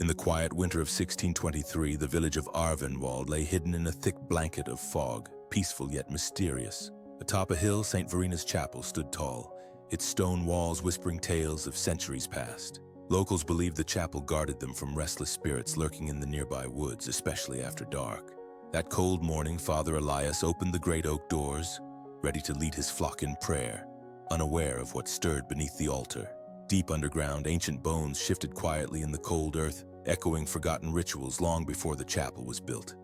In the quiet winter of 1623, the village of Arvenwald lay hidden in a thick blanket of fog, peaceful yet mysterious. Atop a hill, St. Verena's chapel stood tall, its stone walls whispering tales of centuries past. Locals believed the chapel guarded them from restless spirits lurking in the nearby woods, especially after dark. That cold morning, Father Elias opened the great oak doors, ready to lead his flock in prayer, unaware of what stirred beneath the altar. Deep underground, ancient bones shifted quietly in the cold earth, echoing forgotten rituals long before the chapel was built.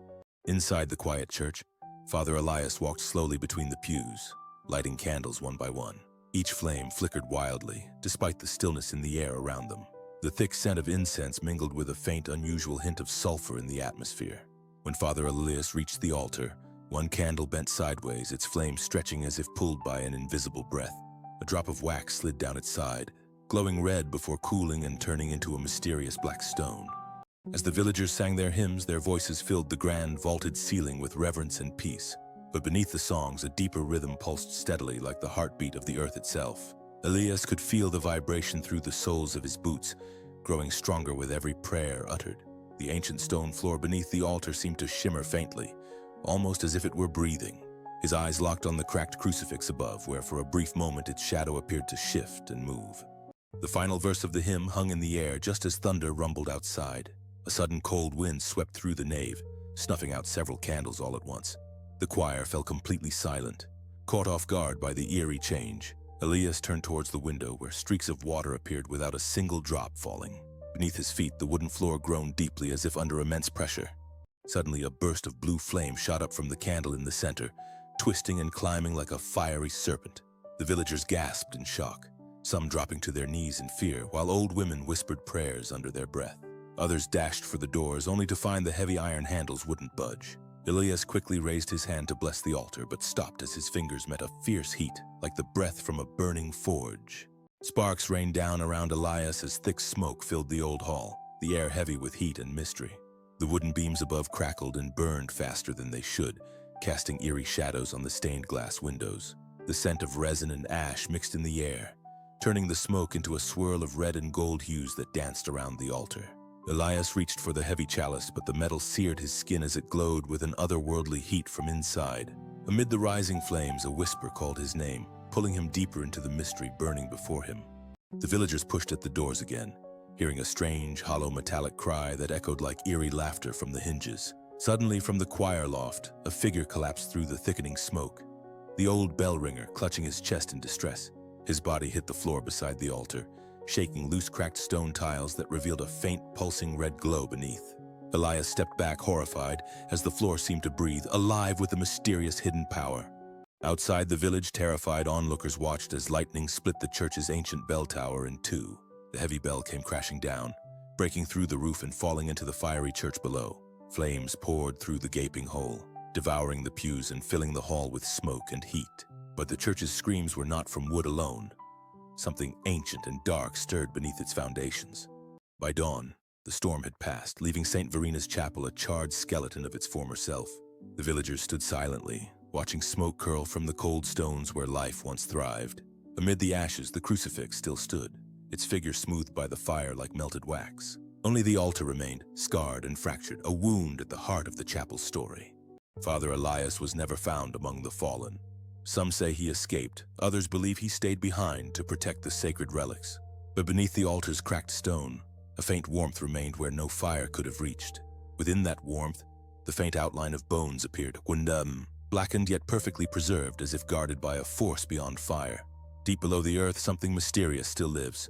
Inside the quiet church, Father Elias walked slowly between the pews, lighting candles one by one. Each flame flickered wildly, despite the stillness in the air around them. The thick scent of incense mingled with a faint, unusual hint of sulfur in the atmosphere. When Father Elias reached the altar, one candle bent sideways, its flame stretching as if pulled by an invisible breath. A drop of wax slid down its side, glowing red before cooling and turning into a mysterious black stone. As the villagers sang their hymns, their voices filled the grand, vaulted ceiling with reverence and peace. But beneath the songs, a deeper rhythm pulsed steadily like the heartbeat of the earth itself. Elias could feel the vibration through the soles of his boots, growing stronger with every prayer uttered. The ancient stone floor beneath the altar seemed to shimmer faintly, almost as if it were breathing. His eyes locked on the cracked crucifix above, where for a brief moment its shadow appeared to shift and move. The final verse of the hymn hung in the air just as thunder rumbled outside. A sudden cold wind swept through the nave, snuffing out several candles all at once. The choir fell completely silent, caught off guard by the eerie change. Elias turned towards the window, where streaks of water appeared without a single drop falling. Beneath his feet, the wooden floor groaned deeply as if under immense pressure. Suddenly, a burst of blue flame shot up from the candle in the center, twisting and climbing like a fiery serpent. The villagers gasped in shock, some dropping to their knees in fear, while old women whispered prayers under their breath. Others dashed for the doors, only to find the heavy iron handles wouldn't budge. Elias quickly raised his hand to bless the altar, but stopped as his fingers met a fierce heat, like the breath from a burning forge. Sparks rained down around Elias as thick smoke filled the old hall, the air heavy with heat and mystery. The wooden beams above crackled and burned faster than they should, casting eerie shadows on the stained glass windows. The scent of resin and ash mixed in the air, turning the smoke into a swirl of red and gold hues that danced around the altar. Elias reached for the heavy chalice, but the metal seared his skin as it glowed with an otherworldly heat from inside. Amid the rising flames, a whisper called his name, pulling him deeper into the mystery burning before him. The villagers pushed at the doors again, hearing a strange, hollow metallic cry that echoed like eerie laughter from the hinges. Suddenly, from the choir loft, a figure collapsed through the thickening smoke. The old bell ringer, clutching his chest in distress. His body hit the floor beside the altar, shaking loose cracked stone tiles that revealed a faint pulsing red glow beneath. Elias stepped back horrified as the floor seemed to breathe, alive with a mysterious hidden power. Outside the village, terrified onlookers watched as lightning split the church's ancient bell tower in two. The heavy bell came crashing down, breaking through the roof and falling into the fiery church below. Flames poured through the gaping hole, devouring the pews and filling the hall with smoke and heat. But the church's screams were not from wood alone. Something ancient and dark stirred beneath its foundations. By dawn, the storm had passed, leaving St. Verena's chapel a charred skeleton of its former self. The villagers stood silently, watching smoke curl from the cold stones where life once thrived. Amid the ashes, the crucifix still stood, its figure smoothed by the fire like melted wax. Only the altar remained, scarred and fractured, a wound at the heart of the chapel's story. Father Elias was never found among the fallen. Some say he escaped, others believe he stayed behind to protect the sacred relics. But beneath the altar's cracked stone, a faint warmth remained where no fire could have reached. Within that warmth, the faint outline of bones appeared, blackened yet perfectly preserved, as if guarded by a force beyond fire. Deep below the earth, something mysterious still lives,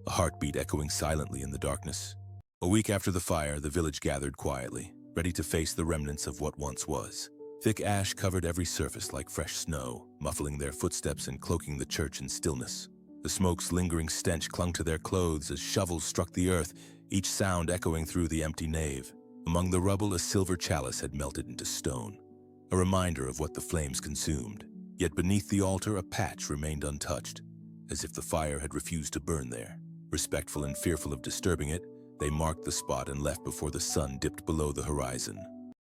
a heartbeat echoing silently in the darkness. A week after the fire, the village gathered quietly, ready to face the remnants of what once was. Thick ash covered every surface like fresh snow, muffling their footsteps and cloaking the church in stillness. The smoke's lingering stench clung to their clothes as shovels struck the earth, each sound echoing through the empty nave. Among the rubble, a silver chalice had melted into stone, a reminder of what the flames consumed. Yet beneath the altar, a patch remained untouched, as if the fire had refused to burn there. Respectful and fearful of disturbing it, they marked the spot and left before the sun dipped below the horizon.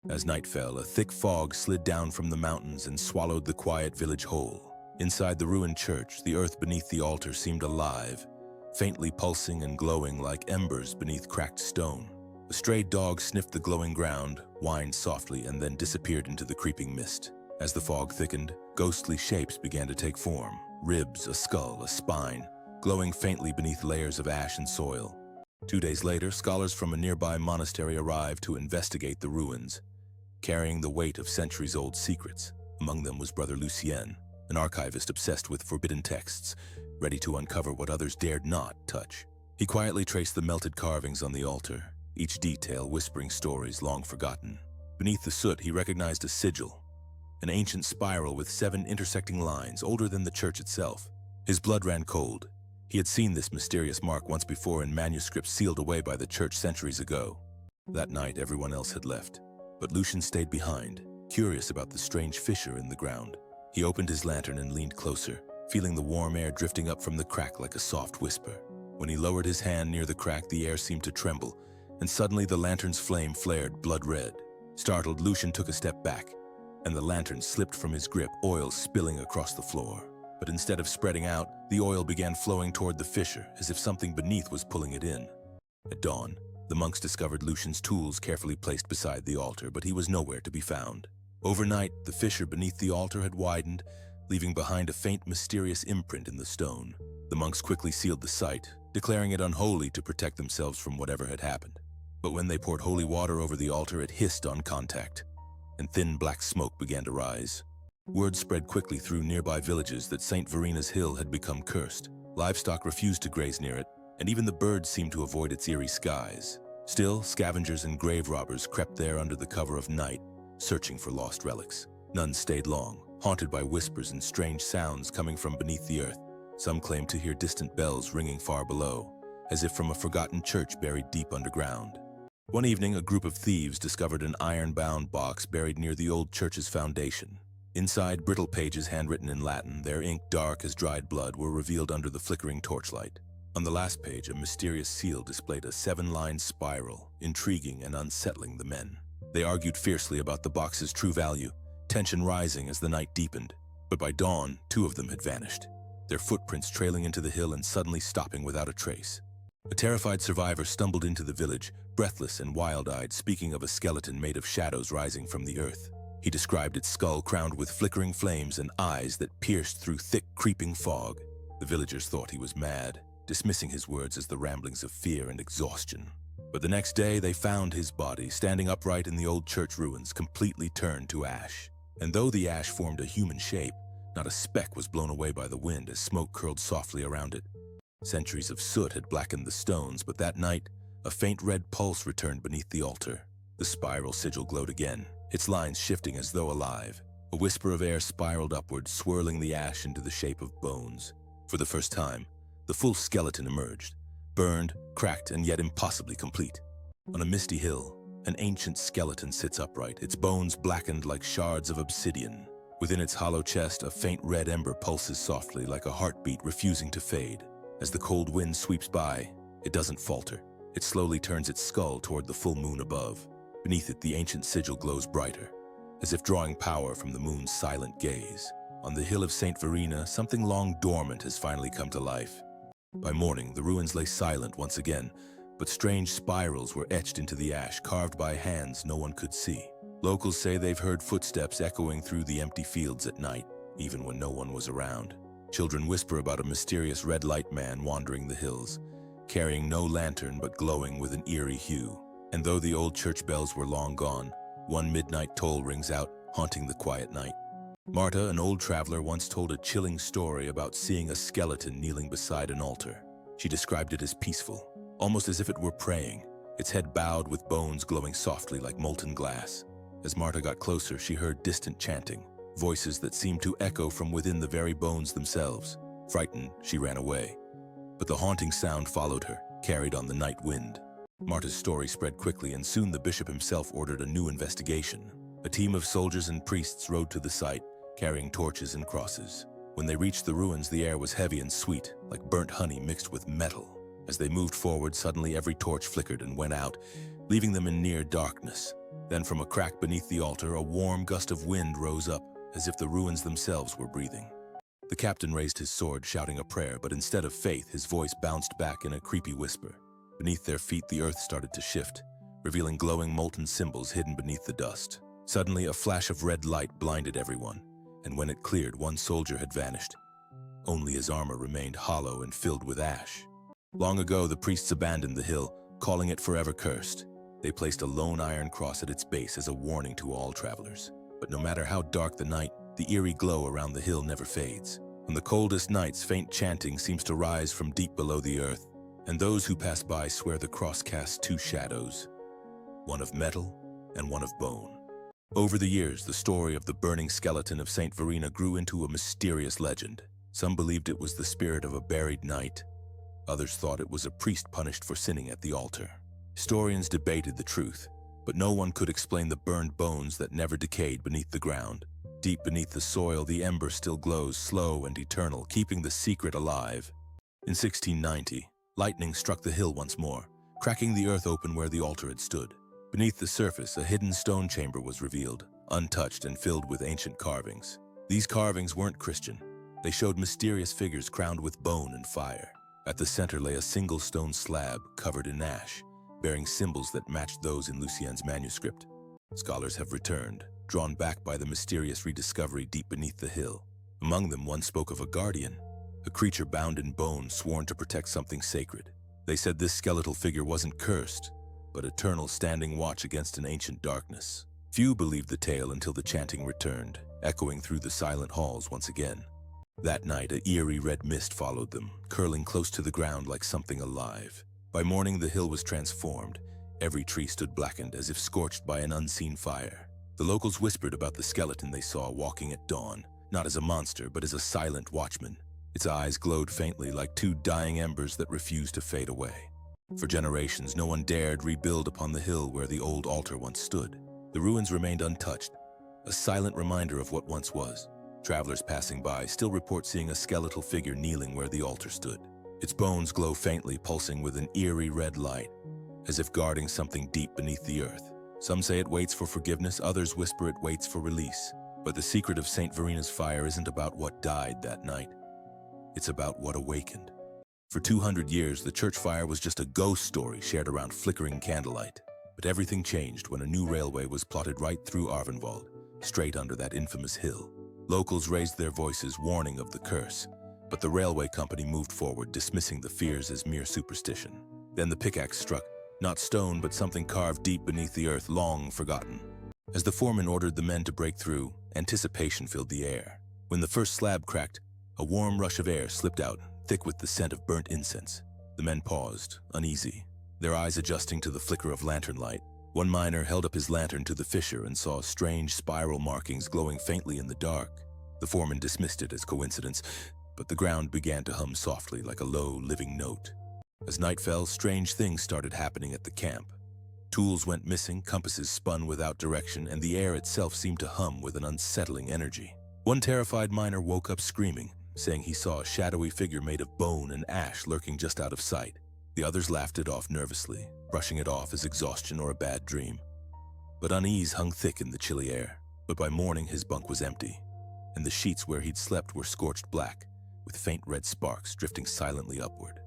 As night fell, a thick fog slid down from the mountains and swallowed the quiet village whole. Inside the ruined church, the earth beneath the altar seemed alive, faintly pulsing and glowing like embers beneath cracked stone. A stray dog sniffed the glowing ground, whined softly, and then disappeared into the creeping mist. As the fog thickened, ghostly shapes began to take form. Ribs, a skull, a spine, glowing faintly beneath layers of ash and soil. 2 days later, scholars from a nearby monastery arrived to investigate the ruins, carrying the weight of centuries-old secrets. Among them was Brother Lucien, an archivist obsessed with forbidden texts, ready to uncover what others dared not touch. He quietly traced the melted carvings on the altar, each detail whispering stories long forgotten. Beneath the soot, he recognized a sigil, an ancient spiral with 7 intersecting lines, older than the church itself. His blood ran cold. He had seen this mysterious mark once before in manuscripts sealed away by the church centuries ago. That night, everyone else had left, but Lucien stayed behind, curious about the strange fissure in the ground. He opened his lantern and leaned closer, feeling the warm air drifting up from the crack like a soft whisper. When he lowered his hand near the crack, the air seemed to tremble, and suddenly the lantern's flame flared blood red. Startled, Lucien took a step back, and the lantern slipped from his grip, oil spilling across the floor. But instead of spreading out, the oil began flowing toward the fissure, as if something beneath was pulling it in. At dawn, the monks discovered Lucien's tools carefully placed beside the altar, but he was nowhere to be found. Overnight, the fissure beneath the altar had widened, leaving behind a faint, mysterious imprint in the stone. The monks quickly sealed the site, declaring it unholy to protect themselves from whatever had happened. But when they poured holy water over the altar, it hissed on contact, and thin black smoke began to rise. Word spread quickly through nearby villages that St. Verena's hill had become cursed. Livestock refused to graze near it, and even the birds seemed to avoid its eerie skies. Still, scavengers and grave robbers crept there under the cover of night, searching for lost relics. None stayed long, haunted by whispers and strange sounds coming from beneath the earth. Some claimed to hear distant bells ringing far below, as if from a forgotten church buried deep underground. One evening, a group of thieves discovered an iron-bound box buried near the old church's foundation. Inside, brittle pages handwritten in Latin, their ink dark as dried blood, were revealed under the flickering torchlight. On the last page, a mysterious seal displayed a 7-line spiral, intriguing and unsettling the men. They argued fiercely about the box's true value, tension rising as the night deepened. But by dawn, 2 of them had vanished, their footprints trailing into the hill and suddenly stopping without a trace. A terrified survivor stumbled into the village, breathless and wild-eyed, speaking of a skeleton made of shadows rising from the earth. He described its skull crowned with flickering flames and eyes that pierced through thick, creeping fog. The villagers thought he was mad, dismissing his words as the ramblings of fear and exhaustion. But the next day, they found his body standing upright in the old church ruins, completely turned to ash. And though the ash formed a human shape, not a speck was blown away by the wind as smoke curled softly around it. Centuries of soot had blackened the stones, but that night, a faint red pulse returned beneath the altar. The spiral sigil glowed again, its lines shifting as though alive. A whisper of air spiraled upward, swirling the ash into the shape of bones. For the first time, the full skeleton emerged, burned, cracked, and yet impossibly complete. On a misty hill, an ancient skeleton sits upright, its bones blackened like shards of obsidian. Within its hollow chest, a faint red ember pulses softly like a heartbeat refusing to fade. As the cold wind sweeps by, it doesn't falter. It slowly turns its skull toward the full moon above. Beneath it, the ancient sigil glows brighter, as if drawing power from the moon's silent gaze. On the hill of St. Verena, something long dormant has finally come to life. By morning, the ruins lay silent once again, but strange spirals were etched into the ash, carved by hands no one could see. Locals say they've heard footsteps echoing through the empty fields at night, even when no one was around. Children whisper about a mysterious red light man wandering the hills, carrying no lantern but glowing with an eerie hue. And though the old church bells were long gone, one midnight toll rings out, haunting the quiet night. Marta, an old traveler, once told a chilling story about seeing a skeleton kneeling beside an altar. She described it as peaceful, almost as if it were praying, its head bowed with bones glowing softly like molten glass. As Marta got closer, she heard distant chanting, voices that seemed to echo from within the very bones themselves. Frightened, she ran away. But the haunting sound followed her, carried on the night wind. Marta's story spread quickly, and soon the bishop himself ordered a new investigation. A team of soldiers and priests rode to the site, carrying torches and crosses. When they reached the ruins, the air was heavy and sweet, like burnt honey mixed with metal. As they moved forward, suddenly every torch flickered and went out, leaving them in near darkness. Then from a crack beneath the altar, a warm gust of wind rose up, as if the ruins themselves were breathing. The captain raised his sword, shouting a prayer, but instead of faith, his voice bounced back in a creepy whisper. Beneath their feet, the earth started to shift, revealing glowing molten symbols hidden beneath the dust. Suddenly, a flash of red light blinded everyone, and when it cleared, one soldier had vanished. Only his armor remained hollow and filled with ash. Long ago, the priests abandoned the hill, calling it forever cursed. They placed a lone iron cross at its base as a warning to all travelers. But no matter how dark the night, the eerie glow around the hill never fades. On the coldest nights, faint chanting seems to rise from deep below the earth, and those who pass by swear the cross casts two shadows, one of metal and one of bone. Over the years, the story of the burning skeleton of Saint Verena grew into a mysterious legend. Some believed it was the spirit of a buried knight. Others thought it was a priest punished for sinning at the altar. Historians debated the truth, but no one could explain the burned bones that never decayed beneath the ground. Deep beneath the soil, the ember still glows, slow and eternal, keeping the secret alive. In 1690, lightning struck the hill once more, cracking the earth open where the altar had stood. Beneath the surface, a hidden stone chamber was revealed, untouched and filled with ancient carvings. These carvings weren't Christian. They showed mysterious figures crowned with bone and fire. At the center lay a single stone slab covered in ash, bearing symbols that matched those in Lucien's manuscript. Scholars have returned, drawn back by the mysterious rediscovery deep beneath the hill. Among them, one spoke of a guardian, a creature bound in bone sworn to protect something sacred. They said this skeletal figure wasn't cursed, but eternal, standing watch against an ancient darkness. Few believed the tale until the chanting returned, echoing through the silent halls once again. That night, an eerie red mist followed them, curling close to the ground like something alive. By morning, the hill was transformed. Every tree stood blackened, as if scorched by an unseen fire. The locals whispered about the skeleton they saw walking at dawn, not as a monster, but as a silent watchman. Its eyes glowed faintly like two dying embers that refused to fade away. For generations, no one dared rebuild upon the hill where the old altar once stood. The ruins remained untouched, a silent reminder of what once was. Travelers passing by still report seeing a skeletal figure kneeling where the altar stood. Its bones glow faintly, pulsing with an eerie red light, as if guarding something deep beneath the earth. Some say it waits for forgiveness, others whisper it waits for release. But the secret of Saint Verena's fire isn't about what died that night. It's about what awakened. For 200 years, the church fire was just a ghost story shared around flickering candlelight. But everything changed when a new railway was plotted right through Arvenwald, straight under that infamous hill. Locals raised their voices, warning of the curse, but the railway company moved forward, dismissing the fears as mere superstition. Then the pickaxe struck, not stone, but something carved deep beneath the earth, long forgotten. As the foreman ordered the men to break through, anticipation filled the air. When the first slab cracked, a warm rush of air slipped out, thick with the scent of burnt incense. The men paused, uneasy, their eyes adjusting to the flicker of lantern light. One miner held up his lantern to the fissure and saw strange spiral markings glowing faintly in the dark. The foreman dismissed it as coincidence, but the ground began to hum softly like a low, living note. As night fell, strange things started happening at the camp. Tools went missing, compasses spun without direction, and the air itself seemed to hum with an unsettling energy. One terrified miner woke up screaming, saying he saw a shadowy figure made of bone and ash lurking just out of sight. The others laughed it off nervously, brushing it off as exhaustion or a bad dream. But unease hung thick in the chilly air. But by morning, his bunk was empty, and the sheets where he'd slept were scorched black, with faint red sparks drifting silently upward.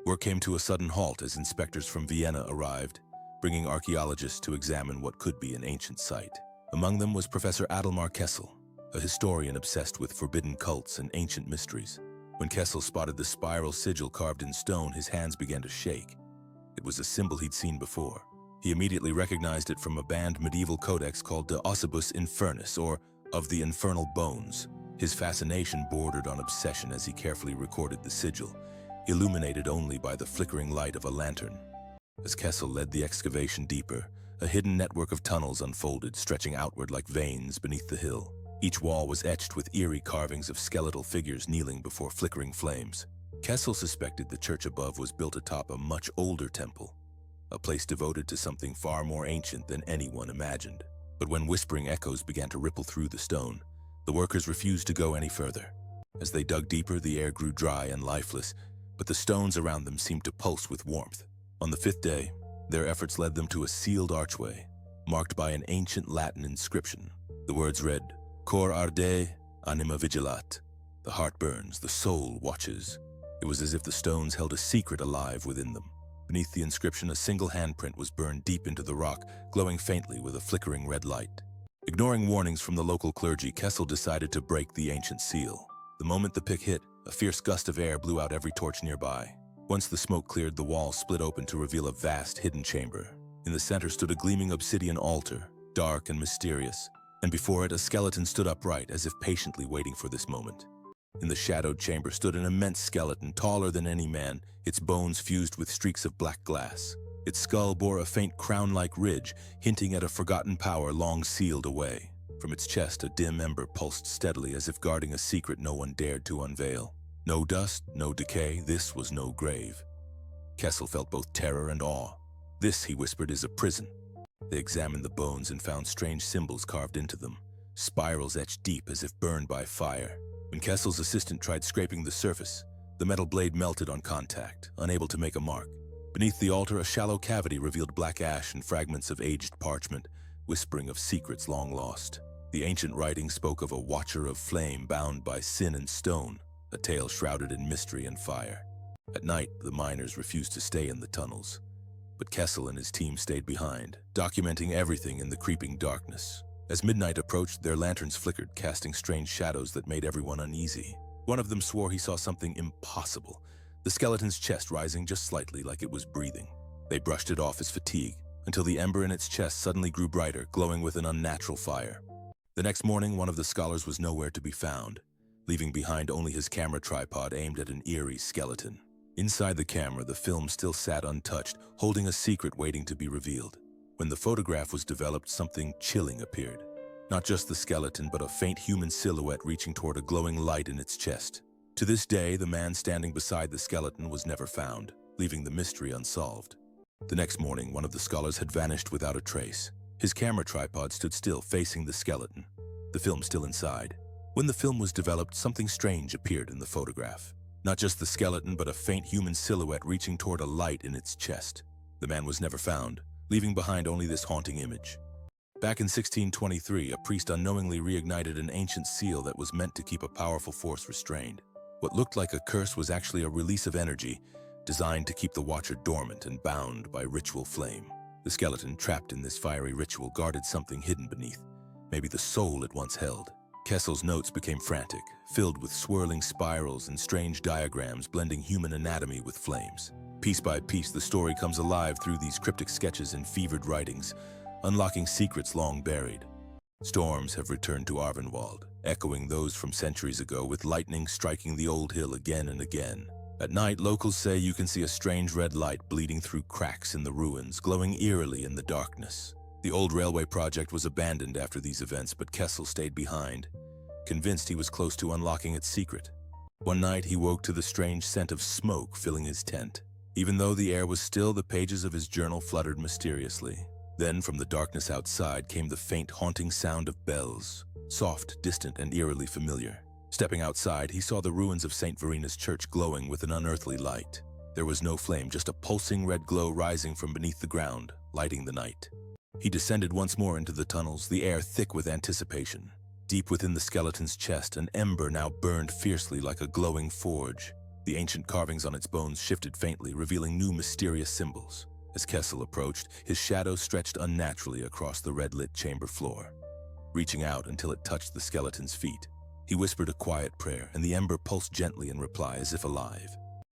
Work came to a sudden halt as inspectors from Vienna arrived, bringing archaeologists to examine what could be an ancient site. Among them was Professor Adelmar Kessel, a historian obsessed with forbidden cults and ancient mysteries. When Kessel spotted the spiral sigil carved in stone, his hands began to shake. It was a symbol he'd seen before. He immediately recognized it from a banned medieval codex called De Ossibus Infernus, or of the Infernal Bones. His fascination bordered on obsession as he carefully recorded the sigil, illuminated only by the flickering light of a lantern. As Kessel led the excavation deeper, a hidden network of tunnels unfolded, stretching outward like veins beneath the hill. Each wall was etched with eerie carvings of skeletal figures kneeling before flickering flames. Kessel suspected the church above was built atop a much older temple, a place devoted to something far more ancient than anyone imagined. But when whispering echoes began to ripple through the stone, the workers refused to go any further. As they dug deeper, the air grew dry and lifeless, but the stones around them seemed to pulse with warmth. On the fifth day, their efforts led them to a sealed archway, marked by an ancient Latin inscription. The words read, Cor arde, anima vigilat. The heart burns, the soul watches. It was as if the stones held a secret alive within them. Beneath the inscription, a single handprint was burned deep into the rock, glowing faintly with a flickering red light. Ignoring warnings from the local clergy, Kessel decided to break the ancient seal. The moment the pick hit, a fierce gust of air blew out every torch nearby. Once the smoke cleared, the wall split open to reveal a vast hidden chamber. In the center stood a gleaming obsidian altar, dark and mysterious, and before it a skeleton stood upright as if patiently waiting for this moment. In the shadowed chamber stood an immense skeleton, taller than any man, its bones fused with streaks of black glass. Its skull bore a faint crown-like ridge, hinting at a forgotten power long sealed away. From its chest, a dim ember pulsed steadily as if guarding a secret no one dared to unveil. No dust, no decay, this was no grave. Kessel felt both terror and awe. This, he whispered, is a prison. They examined the bones and found strange symbols carved into them, spirals etched deep as if burned by fire. When Kessel's assistant tried scraping the surface, the metal blade melted on contact, unable to make a mark. Beneath the altar, a shallow cavity revealed black ash and fragments of aged parchment, whispering of secrets long lost. The ancient writing spoke of a watcher of flame bound by sin and stone, a tale shrouded in mystery and fire. At night, the miners refused to stay in the tunnels, but Kessel and his team stayed behind, documenting everything in the creeping darkness. As midnight approached, their lanterns flickered, casting strange shadows that made everyone uneasy. One of them swore he saw something impossible, the skeleton's chest rising just slightly like it was breathing. They brushed it off as fatigue, until the ember in its chest suddenly grew brighter, glowing with an unnatural fire. The next morning, one of the scholars was nowhere to be found, leaving behind only his camera tripod aimed at an eerie skeleton. Inside the camera, the film still sat untouched, holding a secret waiting to be revealed. When the photograph was developed, something chilling appeared. Not just the skeleton, but a faint human silhouette reaching toward a glowing light in its chest. To this day, the man standing beside the skeleton was never found, leaving the mystery unsolved. The next morning, one of the scholars had vanished without a trace. His camera tripod stood still, facing the skeleton, the film still inside. When the film was developed, something strange appeared in the photograph. Not just the skeleton, but a faint human silhouette reaching toward a light in its chest. The man was never found, leaving behind only this haunting image. Back in 1623, a priest unknowingly reignited an ancient seal that was meant to keep a powerful force restrained. What looked like a curse was actually a release of energy, designed to keep the watcher dormant and bound by ritual flame. The skeleton, trapped in this fiery ritual, guarded something hidden beneath, maybe the soul it once held. Kessel's notes became frantic, filled with swirling spirals and strange diagrams blending human anatomy with flames. Piece by piece, the story comes alive through these cryptic sketches and fevered writings, unlocking secrets long buried. Storms have returned to Arvenwald, echoing those from centuries ago, with lightning striking the old hill again and again. At night, locals say you can see a strange red light bleeding through cracks in the ruins, glowing eerily in the darkness. The old railway project was abandoned after these events, but Kessel stayed behind, convinced he was close to unlocking its secret. One night, he woke to the strange scent of smoke filling his tent. Even though the air was still, the pages of his journal fluttered mysteriously. Then, from the darkness outside, came the faint, haunting sound of bells, soft, distant, and eerily familiar. Stepping outside, he saw the ruins of St. Verena's church glowing with an unearthly light. There was no flame, just a pulsing red glow rising from beneath the ground, lighting the night. He descended once more into the tunnels, the air thick with anticipation. Deep within the skeleton's chest, an ember now burned fiercely like a glowing forge. The ancient carvings on its bones shifted faintly, revealing new mysterious symbols. As Kessel approached, his shadow stretched unnaturally across the red-lit chamber floor, reaching out until it touched the skeleton's feet. He whispered a quiet prayer, and the ember pulsed gently in reply, as if alive.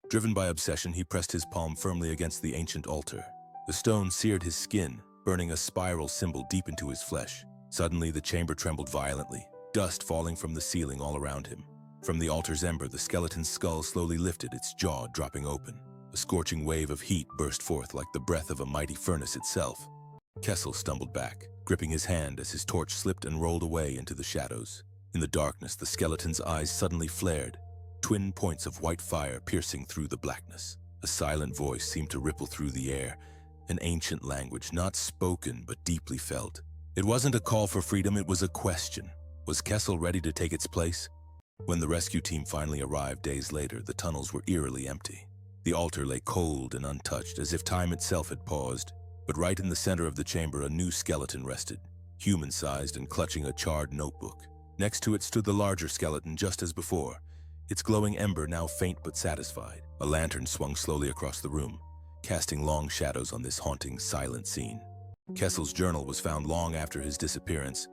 Driven by obsession, he pressed his palm firmly against the ancient altar. The stone seared his skin, burning a spiral symbol deep into his flesh. Suddenly, the chamber trembled violently, dust falling from the ceiling all around him. From the altar's ember, the skeleton's skull slowly lifted, its jaw dropping open. A scorching wave of heat burst forth like the breath of a mighty furnace itself. Kessel stumbled back, gripping his hand as his torch slipped and rolled away into the shadows. In the darkness, the skeleton's eyes suddenly flared, twin points of white fire piercing through the blackness. A silent voice seemed to ripple through the air, an ancient language, not spoken but deeply felt. It wasn't a call for freedom, it was a question. Was Kessel ready to take its place? When the rescue team finally arrived days later, the tunnels were eerily empty. The altar lay cold and untouched, as if time itself had paused. But right in the center of the chamber, a new skeleton rested, human-sized and clutching a charred notebook. Next to it stood the larger skeleton, just as before, its glowing ember now faint but satisfied. A lantern swung slowly across the room, casting long shadows on this haunting, silent scene. Kessel's journal was found long after his disappearance,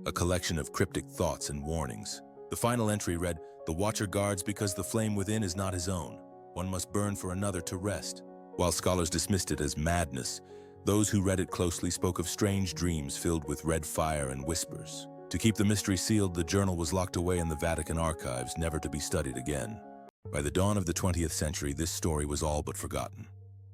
a collection of cryptic thoughts and warnings. The final entry read, "The watcher guards because the flame within is not his own. One must burn for another to rest." While scholars dismissed it as madness, those who read it closely spoke of strange dreams filled with red fire and whispers. To keep the mystery sealed, the journal was locked away in the Vatican archives, never to be studied again. By the dawn of the 20th century, this story was all but forgotten.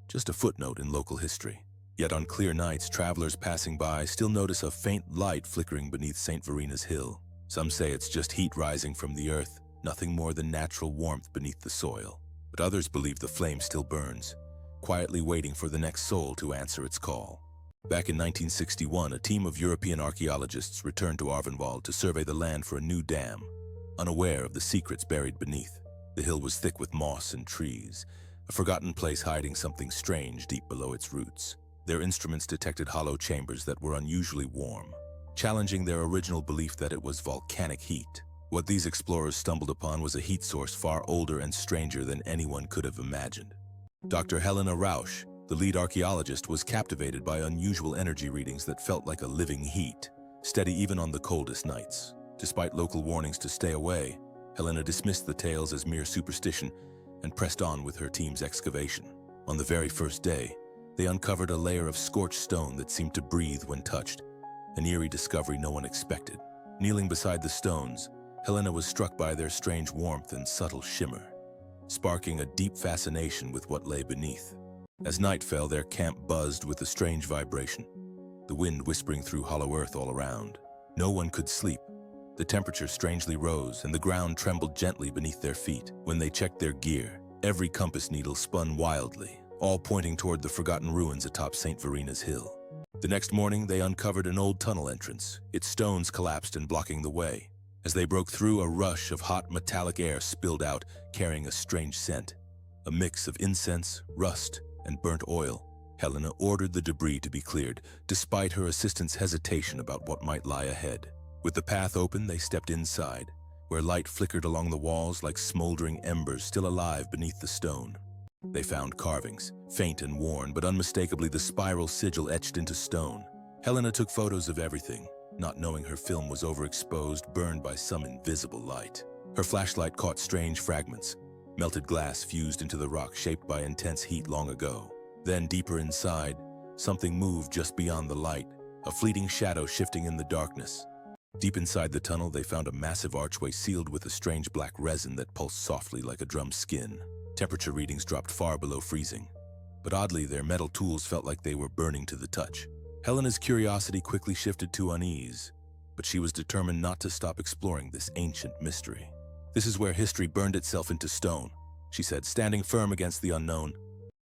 Just a footnote in local history. Yet on clear nights, travelers passing by still notice a faint light flickering beneath St. Verena's hill. Some say it's just heat rising from the earth, nothing more than natural warmth beneath the soil. But others believe the flame still burns, quietly waiting for the next soul to answer its call. Back in 1961, a team of European archaeologists returned to Arvenwald to survey the land for a new dam, unaware of the secrets buried beneath. The hill was thick with moss and trees, a forgotten place hiding something strange deep below its roots. Their instruments detected hollow chambers that were unusually warm, challenging their original belief that it was volcanic heat. What these explorers stumbled upon was a heat source far older and stranger than anyone could have imagined. Dr. Helena Rausch, the lead archaeologist, was captivated by unusual energy readings that felt like a living heat, steady even on the coldest nights. Despite local warnings to stay away, Helena dismissed the tales as mere superstition and pressed on with her team's excavation. On the very first day, they uncovered a layer of scorched stone that seemed to breathe when touched, an eerie discovery no one expected. Kneeling beside the stones, Helena was struck by their strange warmth and subtle shimmer, sparking a deep fascination with what lay beneath. As night fell, their camp buzzed with a strange vibration, the wind whispering through hollow earth all around. No one could sleep. The temperature strangely rose, and the ground trembled gently beneath their feet. When they checked their gear, every compass needle spun wildly, all pointing toward the forgotten ruins atop St. Verena's hill. The next morning, they uncovered an old tunnel entrance, its stones collapsed and blocking the way. As they broke through, a rush of hot metallic air spilled out, carrying a strange scent, a mix of incense, rust, and burnt oil. Helena ordered the debris to be cleared, despite her assistant's hesitation about what might lie ahead. With the path open, they stepped inside, where light flickered along the walls like smoldering embers still alive beneath the stone. They found carvings, faint and worn, but unmistakably the spiral sigil etched into stone. Helena took photos of everything, not knowing her film was overexposed, burned by some invisible light. Her flashlight caught strange fragments, melted glass fused into the rock shaped by intense heat long ago. Then deeper inside, something moved just beyond the light, a fleeting shadow shifting in the darkness. Deep inside the tunnel, they found a massive archway sealed with a strange black resin that pulsed softly like a drum's skin. Temperature readings dropped far below freezing, but oddly their metal tools felt like they were burning to the touch. Helena's curiosity quickly shifted to unease, but she was determined not to stop exploring this ancient mystery. "This is where history burned itself into stone," she said, standing firm against the unknown.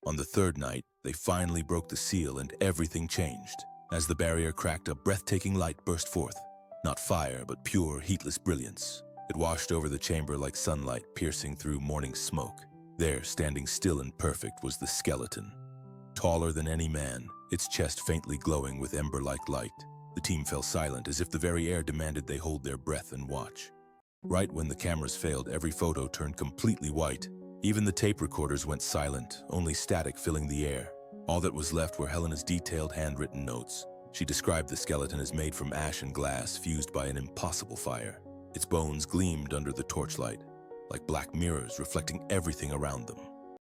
On the third night, they finally broke the seal and everything changed. As the barrier cracked, a breathtaking light burst forth. Not fire, but pure, heatless brilliance. It washed over the chamber like sunlight piercing through morning smoke. There, standing still and perfect, was the skeleton. Taller than any man, its chest faintly glowing with ember-like light. The team fell silent, as if the very air demanded they hold their breath and watch. Right when the cameras failed, every photo turned completely white. Even the tape recorders went silent, only static filling the air. All that was left were Helena's detailed handwritten notes. She described the skeleton as made from ash and glass, fused by an impossible fire. Its bones gleamed under the torchlight, like black mirrors reflecting everything around them.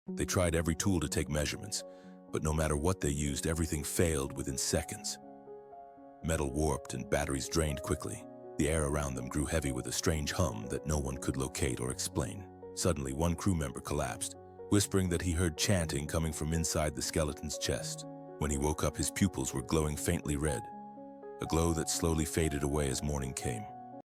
They tried every tool to take measurements, but no matter what they used, everything failed within seconds. Metal warped and batteries drained quickly. The air around them grew heavy with a strange hum that no one could locate or explain. Suddenly, one crew member collapsed, whispering that he heard chanting coming from inside the skeleton's chest. When he woke up, his pupils were glowing faintly red, a glow that slowly faded away as morning came.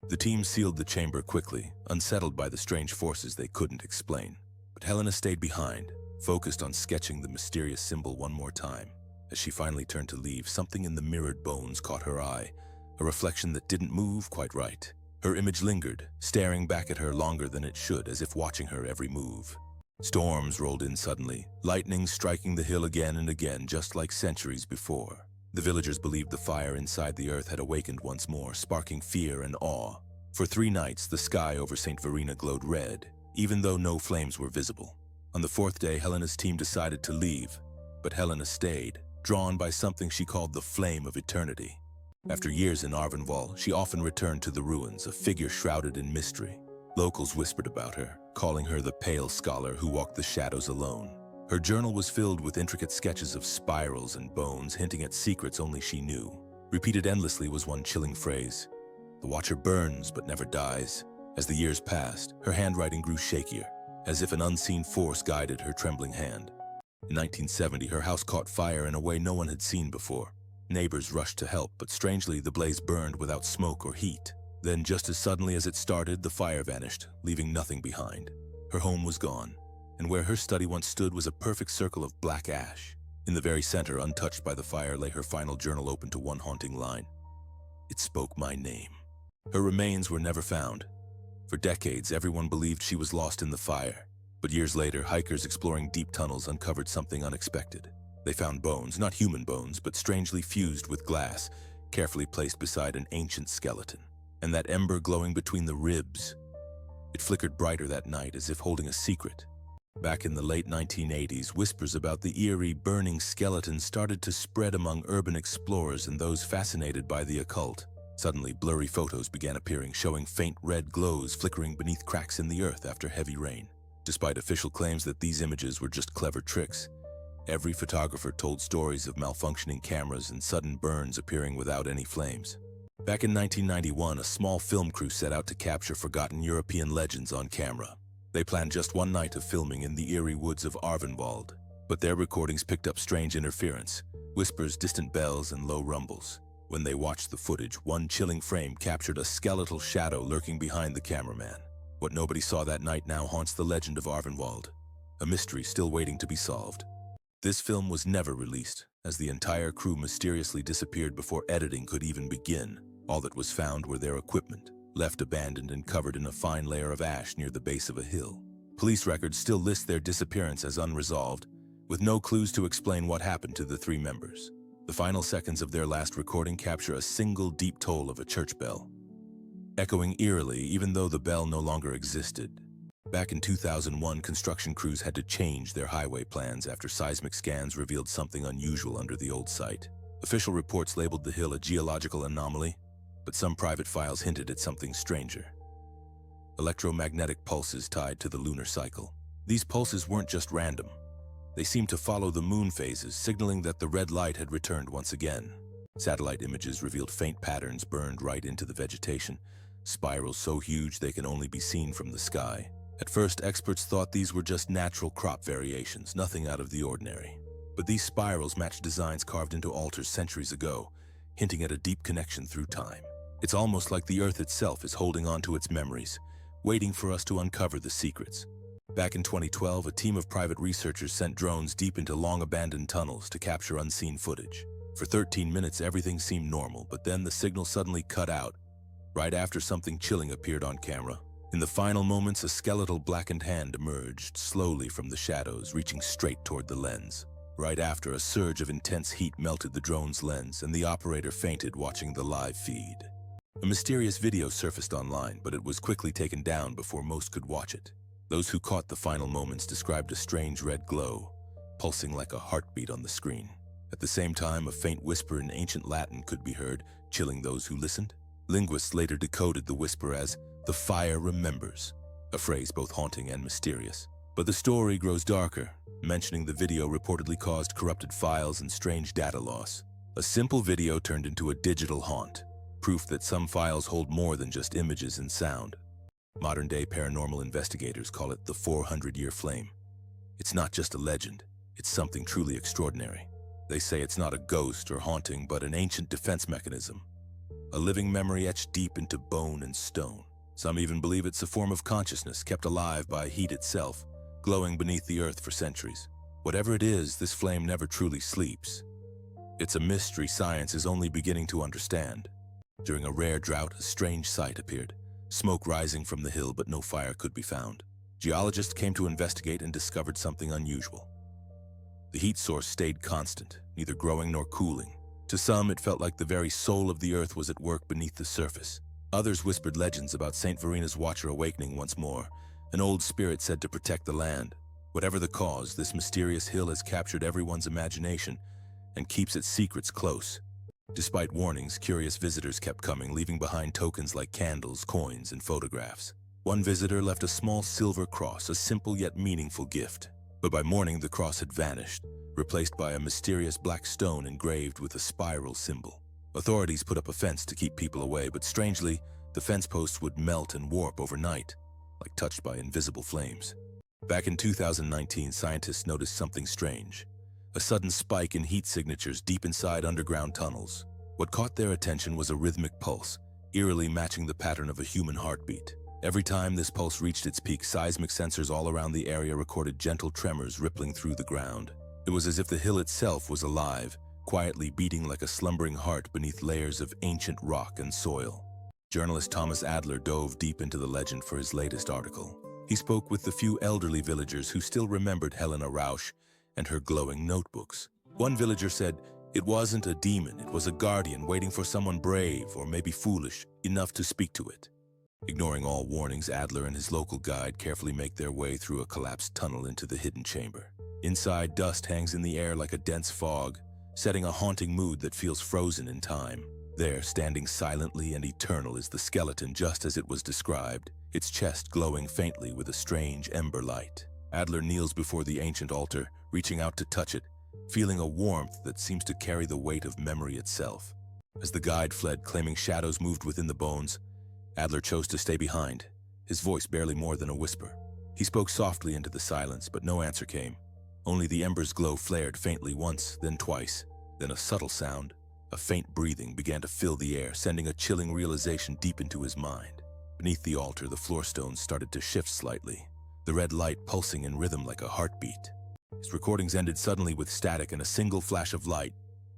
The team sealed the chamber quickly, unsettled by the strange forces they couldn't explain. But Helena stayed behind, focused on sketching the mysterious symbol one more time. As she finally turned to leave, something in the mirrored bones caught her eye, a reflection that didn't move quite right. Her image lingered, staring back at her longer than it should, as if watching her every move. Storms rolled in suddenly, lightning striking the hill again and again, just like centuries before. The villagers believed the fire inside the earth had awakened once more, sparking fear and awe. For 3 nights, the sky over St. Verena glowed red, even though no flames were visible. On the fourth day, Helena's team decided to leave, but Helena stayed, drawn by something she called the flame of eternity. After years in Arvenwall, she often returned to the ruins, a figure shrouded in mystery. Locals whispered about her, calling her the pale scholar who walked the shadows alone. Her journal was filled with intricate sketches of spirals and bones, hinting at secrets only she knew. Repeated endlessly was one chilling phrase: "The Watcher burns but never dies." As the years passed, her handwriting grew shakier, as if an unseen force guided her trembling hand. In 1970, her house caught fire in a way no one had seen before. Neighbors rushed to help, but strangely, the blaze burned without smoke or heat. Then, just as suddenly as it started, the fire vanished, leaving nothing behind. Her home was gone, and where her study once stood was a perfect circle of black ash. In the very center, untouched by the fire, lay her final journal open to one haunting line. It spoke my name. Her remains were never found. For decades, everyone believed she was lost in the fire. But years later, hikers exploring deep tunnels uncovered something unexpected. They found bones, not human bones, but strangely fused with glass, carefully placed beside an ancient skeleton. And that ember glowing between the ribs. It flickered brighter that night, as if holding a secret. Back in the late 1980s, whispers about the eerie, burning skeleton started to spread among urban explorers and those fascinated by the occult. Suddenly, blurry photos began appearing, showing faint red glows flickering beneath cracks in the earth after heavy rain. Despite official claims that these images were just clever tricks, every photographer told stories of malfunctioning cameras and sudden burns appearing without any flames. Back in 1991, a small film crew set out to capture forgotten European legends on camera. They planned just one night of filming in the eerie woods of Arvenwald, but their recordings picked up strange interference, whispers, distant bells, and low rumbles. When they watched the footage, one chilling frame captured a skeletal shadow lurking behind the cameraman. What nobody saw that night now haunts the legend of Arvenwald, a mystery still waiting to be solved. This film was never released, as the entire crew mysteriously disappeared before editing could even begin. All that was found were their equipment, left abandoned and covered in a fine layer of ash near the base of a hill. Police records still list their disappearance as unresolved, with no clues to explain what happened to the three members. The final seconds of their last recording capture a single deep toll of a church bell, echoing eerily even though the bell no longer existed. Back in 2001, construction crews had to change their highway plans after seismic scans revealed something unusual under the old site. Official reports labeled the hill a geological anomaly, but some private files hinted at something stranger: electromagnetic pulses tied to the lunar cycle. These pulses weren't just random. They seemed to follow the moon phases, signaling that the red light had returned once again. Satellite images revealed faint patterns burned right into the vegetation, spirals so huge they can only be seen from the sky. At first, experts thought these were just natural crop variations, nothing out of the ordinary. But these spirals matched designs carved into altars centuries ago, hinting at a deep connection through time. It's almost like the Earth itself is holding on to its memories, waiting for us to uncover the secrets. Back in 2012, a team of private researchers sent drones deep into long-abandoned tunnels to capture unseen footage. For 13 minutes, everything seemed normal, but then the signal suddenly cut out, right after something chilling appeared on camera. In the final moments, a skeletal blackened hand emerged slowly from the shadows, reaching straight toward the lens. Right after, a surge of intense heat melted the drone's lens, and the operator fainted watching the live feed. A mysterious video surfaced online, but it was quickly taken down before most could watch it. Those who caught the final moments described a strange red glow, pulsing like a heartbeat on the screen. At the same time, a faint whisper in ancient Latin could be heard, chilling those who listened. Linguists later decoded the whisper as, "The fire remembers," a phrase both haunting and mysterious. But the story grows darker, mentioning the video reportedly caused corrupted files and strange data loss. A simple video turned into a digital haunt, proof that some files hold more than just images and sound. Modern-day paranormal investigators call it the 400-year flame. It's not just a legend, it's something truly extraordinary. They say it's not a ghost or haunting, but an ancient defense mechanism, a living memory etched deep into bone and stone. Some even believe it's a form of consciousness kept alive by heat itself, glowing beneath the earth for centuries. Whatever it is, this flame never truly sleeps. It's a mystery science is only beginning to understand. During a rare drought, a strange sight appeared. Smoke rising from the hill, but no fire could be found. Geologists came to investigate and discovered something unusual. The heat source stayed constant, neither growing nor cooling. To some, it felt like the very soul of the earth was at work beneath the surface. Others whispered legends about Saint Verena's Watcher awakening once more, an old spirit said to protect the land. Whatever the cause, this mysterious hill has captured everyone's imagination and keeps its secrets close. Despite warnings, curious visitors kept coming, leaving behind tokens like candles, coins, and photographs. One visitor left a small silver cross, a simple yet meaningful gift. But by morning, the cross had vanished, replaced by a mysterious black stone engraved with a spiral symbol. Authorities put up a fence to keep people away, but strangely, the fence posts would melt and warp overnight, like touched by invisible flames. Back in 2019, scientists noticed something strange. A sudden spike in heat signatures deep inside underground tunnels. What caught their attention was a rhythmic pulse, eerily matching the pattern of a human heartbeat. Every time this pulse reached its peak, seismic sensors all around the area recorded gentle tremors rippling through the ground. It was as if the hill itself was alive, quietly beating like a slumbering heart beneath layers of ancient rock and soil. Journalist Thomas Adler dove deep into the legend for his latest article. He spoke with the few elderly villagers who still remembered Helena Rausch and her glowing notebooks. One villager said, "It wasn't a demon, it was a guardian waiting for someone brave or maybe foolish enough to speak to it." Ignoring all warnings, Adler and his local guide carefully make their way through a collapsed tunnel into the hidden chamber. Inside, dust hangs in the air like a dense fog, setting a haunting mood that feels frozen in time. There, standing silently and eternal, is the skeleton just as it was described, its chest glowing faintly with a strange ember light. Adler kneels before the ancient altar, reaching out to touch it, feeling a warmth that seems to carry the weight of memory itself. As the guide fled, claiming shadows moved within the bones, Adler chose to stay behind, his voice barely more than a whisper. He spoke softly into the silence, but no answer came. Only the ember's glow flared faintly once, then twice. Then a subtle sound, a faint breathing, began to fill the air, sending a chilling realization deep into his mind. Beneath the altar, the floor stones started to shift slightly, the red light pulsing in rhythm like a heartbeat. His recordings ended suddenly with static and a single flash of light.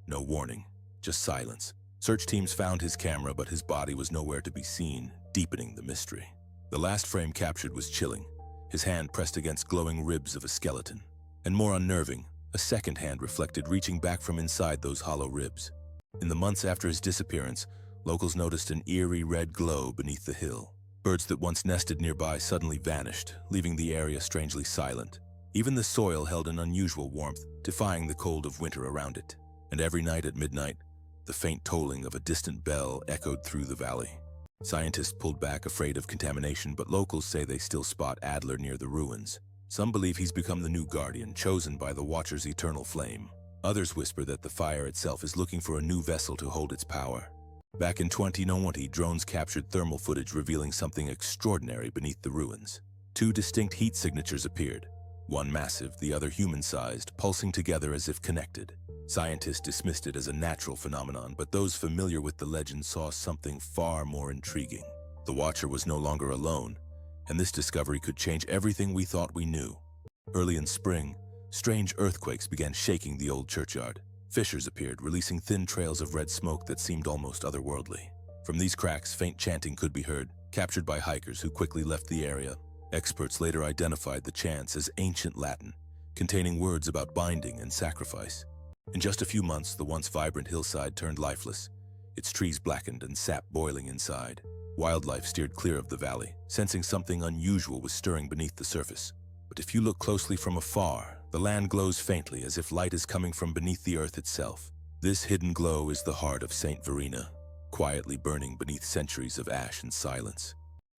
No warning, just silence. Search teams found his camera, but his body was nowhere to be seen, deepening the mystery. The last frame captured was chilling, his hand pressed against glowing ribs of a skeleton. And more unnerving, a second hand reflected, reaching back from inside those hollow ribs. In the months after his disappearance, locals noticed an eerie red glow beneath the hill. Birds that once nested nearby suddenly vanished, leaving the area strangely silent. Even the soil held an unusual warmth, defying the cold of winter around it. And every night at midnight, the faint tolling of a distant bell echoed through the valley. Scientists pulled back, afraid of contamination, but locals say they still spot Adler near the ruins. Some believe he's become the new guardian, chosen by the Watcher's eternal flame. Others whisper that the fire itself is looking for a new vessel to hold its power. Back in 2020, drones captured thermal footage revealing something extraordinary beneath the ruins. Two distinct heat signatures appeared, one massive, the other human-sized, pulsing together as if connected. Scientists dismissed it as a natural phenomenon, but those familiar with the legend saw something far more intriguing. The Watcher was no longer alone, and this discovery could change everything we thought we knew. Early in spring, strange earthquakes began shaking the old churchyard. Fissures appeared, releasing thin trails of red smoke that seemed almost otherworldly. From these cracks, faint chanting could be heard, captured by hikers who quickly left the area. Experts later identified the chants as ancient Latin, containing words about binding and sacrifice. In just a few months, the once vibrant hillside turned lifeless, its trees blackened and sap boiling inside. Wildlife steered clear of the valley, sensing something unusual was stirring beneath the surface. But if you look closely from afar, the land glows faintly as if light is coming from beneath the earth itself. This hidden glow is the heart of Saint Verena, quietly burning beneath centuries of ash and silence.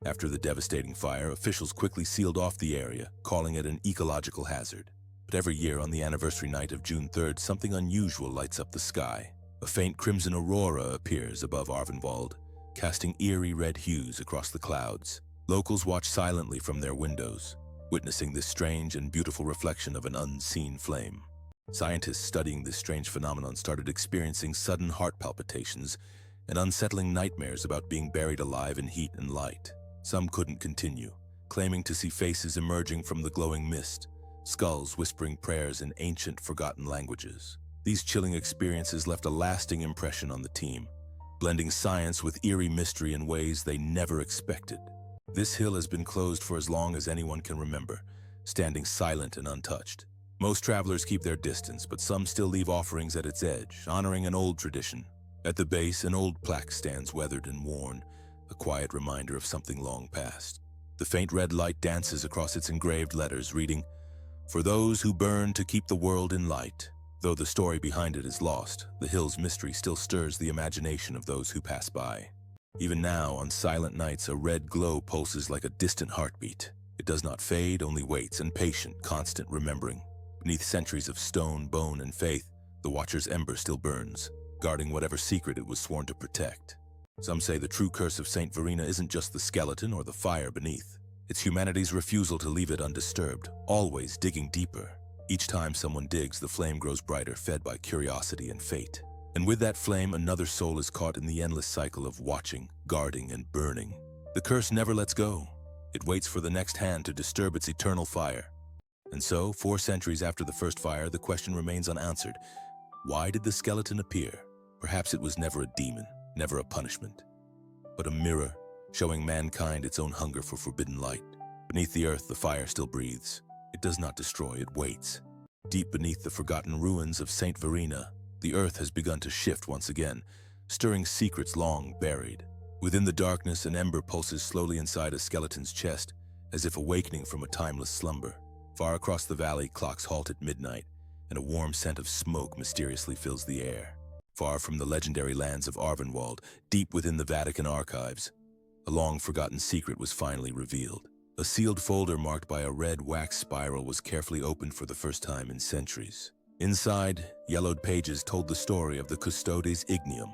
After the devastating fire, officials quickly sealed off the area, calling it an ecological hazard. But every year on the anniversary night of June 3rd, something unusual lights up the sky. A faint crimson aurora appears above Arvenwald, casting eerie red hues across the clouds. Locals watch silently from their windows, witnessing this strange and beautiful reflection of an unseen flame. Scientists studying this strange phenomenon started experiencing sudden heart palpitations and unsettling nightmares about being buried alive in heat and light. Some couldn't continue, claiming to see faces emerging from the glowing mist, skulls whispering prayers in ancient, forgotten languages. These chilling experiences left a lasting impression on the team, blending science with eerie mystery in ways they never expected. This hill has been closed for as long as anyone can remember, standing silent and untouched. Most travelers keep their distance, but some still leave offerings at its edge, honoring an old tradition. At the base, an old plaque stands weathered and worn, a quiet reminder of something long past. The faint red light dances across its engraved letters, reading, "For those who burn to keep the world in light." Though the story behind it is lost, the hill's mystery still stirs the imagination of those who pass by. Even now, on silent nights, a red glow pulses like a distant heartbeat. It does not fade, only waits, and patient, constant remembering. Beneath centuries of stone, bone, and faith, the Watcher's ember still burns, guarding whatever secret it was sworn to protect. Some say the true curse of Saint Verena isn't just the skeleton or the fire beneath. It's humanity's refusal to leave it undisturbed, always digging deeper. Each time someone digs, the flame grows brighter, fed by curiosity and fate. And with that flame, another soul is caught in the endless cycle of watching, guarding, and burning. The curse never lets go. It waits for the next hand to disturb its eternal fire. And so, 4 centuries after the first fire, the question remains unanswered. Why did the skeleton appear? Perhaps it was never a demon, never a punishment, but a mirror, showing mankind its own hunger for forbidden light. Beneath the earth, the fire still breathes. It does not destroy, it waits. Deep beneath the forgotten ruins of Saint Verena, the earth has begun to shift once again, stirring secrets long buried. Within the darkness, an ember pulses slowly inside a skeleton's chest, as if awakening from a timeless slumber. Far across the valley, clocks halt at midnight, and a warm scent of smoke mysteriously fills the air. Far from the legendary lands of Arvenwald, deep within the Vatican archives, a long-forgotten secret was finally revealed. A sealed folder marked by a red wax spiral was carefully opened for the first time in centuries. Inside, yellowed pages told the story of the Custodes Ignium,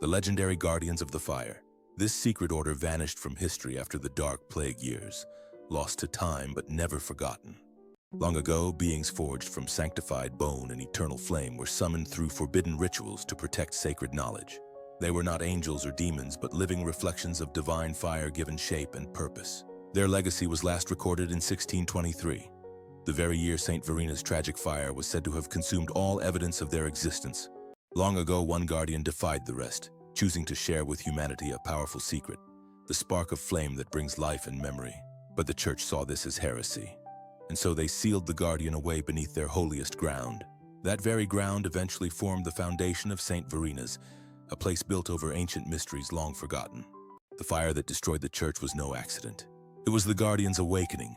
the legendary guardians of the fire. This secret order vanished from history after the Dark Plague years, lost to time but never forgotten. Long ago, beings forged from sanctified bone and eternal flame were summoned through forbidden rituals to protect sacred knowledge. They were not angels or demons, but living reflections of divine fire given shape and purpose. Their legacy was last recorded in 1623, the very year Saint Verena's tragic fire was said to have consumed all evidence of their existence. Long ago, one guardian defied the rest, choosing to share with humanity a powerful secret, the spark of flame that brings life and memory. But the Church saw this as heresy, and so they sealed the guardian away beneath their holiest ground. That very ground eventually formed the foundation of Saint Verena's, a place built over ancient mysteries long forgotten. The fire that destroyed the church was no accident. It was the guardian's awakening,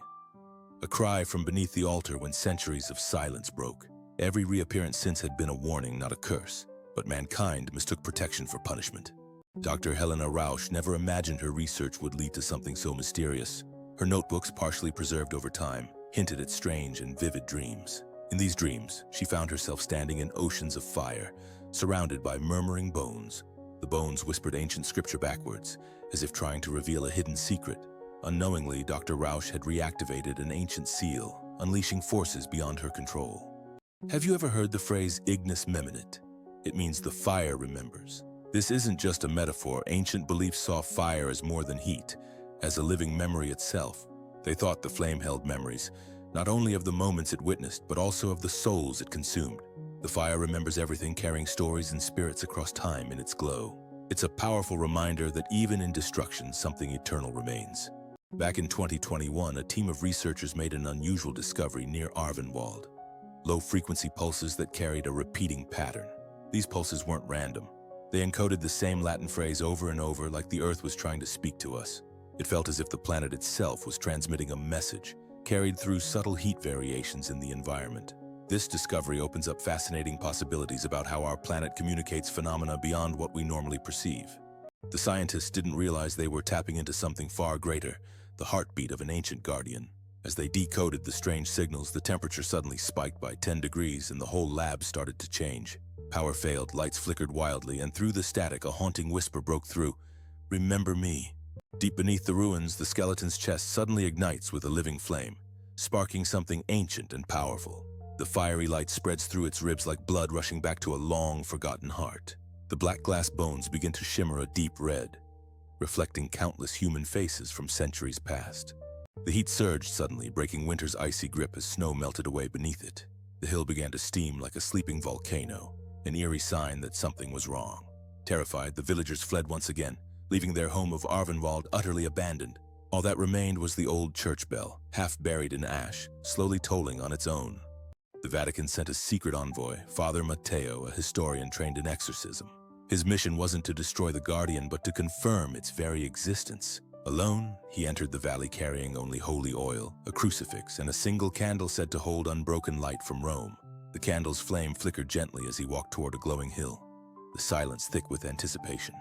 a cry from beneath the altar when centuries of silence broke. Every reappearance since had been a warning, not a curse, but mankind mistook protection for punishment. Dr. Helena Rausch never imagined her research would lead to something so mysterious. Her notebooks, partially preserved over time, hinted at strange and vivid dreams. In these dreams, she found herself standing in oceans of fire, surrounded by murmuring bones. The bones whispered ancient scripture backwards, as if trying to reveal a hidden secret. Unknowingly, Dr. Rausch had reactivated an ancient seal, unleashing forces beyond her control. Have you ever heard the phrase ignis meminit? It means the fire remembers. This isn't just a metaphor. Ancient beliefs saw fire as more than heat, as a living memory itself. They thought the flame held memories, not only of the moments it witnessed, but also of the souls it consumed. The fire remembers everything, carrying stories and spirits across time in its glow. It's a powerful reminder that even in destruction, something eternal remains. Back in 2021, a team of researchers made an unusual discovery near Arvenwald. Low-frequency pulses that carried a repeating pattern. These pulses weren't random. They encoded the same Latin phrase over and over, like the Earth was trying to speak to us. It felt as if the planet itself was transmitting a message, carried through subtle heat variations in the environment. This discovery opens up fascinating possibilities about how our planet communicates phenomena beyond what we normally perceive. The scientists didn't realize they were tapping into something far greater, the heartbeat of an ancient guardian. As they decoded the strange signals, the temperature suddenly spiked by 10 degrees and the whole lab started to change. Power failed, lights flickered wildly, and through the static, a haunting whisper broke through. "Remember me." Deep beneath the ruins, the skeleton's chest suddenly ignites with a living flame, sparking something ancient and powerful. The fiery light spreads through its ribs like blood rushing back to a long-forgotten heart. The black glass bones begin to shimmer a deep red, reflecting countless human faces from centuries past. The heat surged suddenly, breaking winter's icy grip as snow melted away beneath it. The hill began to steam like a sleeping volcano, an eerie sign that something was wrong. Terrified, the villagers fled once again, leaving their home of Arvenwald utterly abandoned. All that remained was the old church bell, half buried in ash, slowly tolling on its own. The Vatican sent a secret envoy, Father Matteo, a historian trained in exorcism. His mission wasn't to destroy the guardian, but to confirm its very existence. Alone, he entered the valley carrying only holy oil, a crucifix, and a single candle said to hold unbroken light from Rome. The candle's flame flickered gently as he walked toward a glowing hill, the silence thick with anticipation.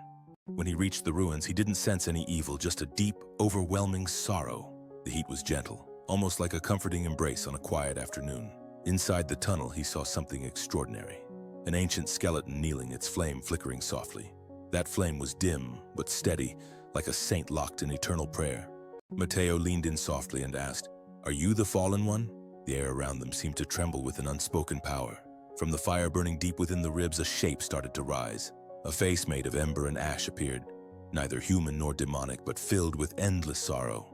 When he reached the ruins, he didn't sense any evil, just a deep, overwhelming sorrow. The heat was gentle, almost like a comforting embrace on a quiet afternoon. Inside the tunnel, he saw something extraordinary. An ancient skeleton kneeling, its flame flickering softly. That flame was dim, but steady, like a saint locked in eternal prayer. Matteo leaned in softly and asked, "Are you the fallen one?" The air around them seemed to tremble with an unspoken power. From the fire burning deep within the ribs, a shape started to rise. A face made of ember and ash appeared, neither human nor demonic, but filled with endless sorrow.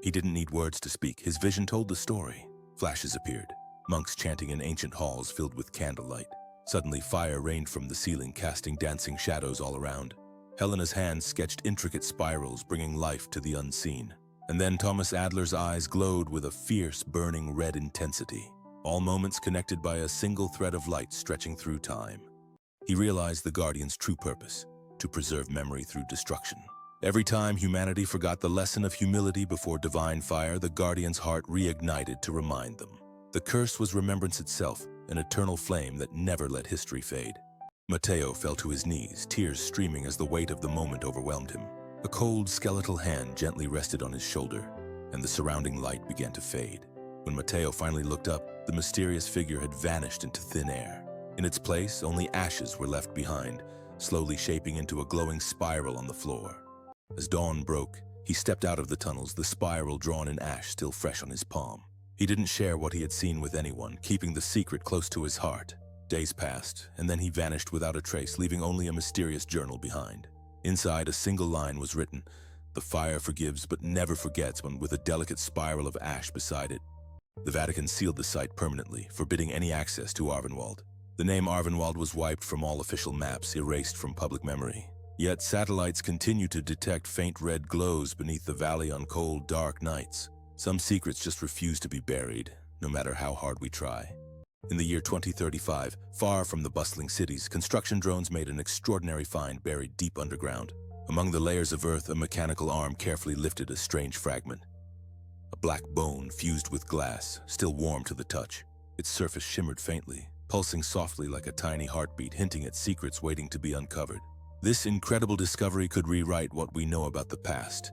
He didn't need words to speak. His vision told the story. Flashes appeared, monks chanting in ancient halls filled with candlelight. Suddenly, fire rained from the ceiling, casting dancing shadows all around. Helena's hands sketched intricate spirals, bringing life to the unseen. And then Thomas Adler's eyes glowed with a fierce, burning red intensity, all moments connected by a single thread of light stretching through time. He realized the Guardian's true purpose, to preserve memory through destruction. Every time humanity forgot the lesson of humility before divine fire, the Guardian's heart reignited to remind them. The curse was remembrance itself, an eternal flame that never let history fade. Matteo fell to his knees, tears streaming as the weight of the moment overwhelmed him. A cold, skeletal hand gently rested on his shoulder, and the surrounding light began to fade. When Matteo finally looked up, the mysterious figure had vanished into thin air. In its place, only ashes were left behind, slowly shaping into a glowing spiral on the floor. As dawn broke, he stepped out of the tunnels, the spiral drawn in ash still fresh on his palm. He didn't share what he had seen with anyone, keeping the secret close to his heart. Days passed, and then he vanished without a trace, leaving only a mysterious journal behind. Inside, a single line was written, "The fire forgives but never forgets," with a delicate spiral of ash beside it. The Vatican sealed the site permanently, forbidding any access to Arvenwald. The name Arvenwald was wiped from all official maps, erased from public memory. Yet satellites continue to detect faint red glows beneath the valley on cold, dark nights. Some secrets just refuse to be buried, no matter how hard we try. In the year 2035, far from the bustling cities, construction drones made an extraordinary find buried deep underground. Among the layers of earth, a mechanical arm carefully lifted a strange fragment. A black bone fused with glass, still warm to the touch. Its surface shimmered faintly, pulsing softly like a tiny heartbeat, hinting at secrets waiting to be uncovered. This incredible discovery could rewrite what we know about the past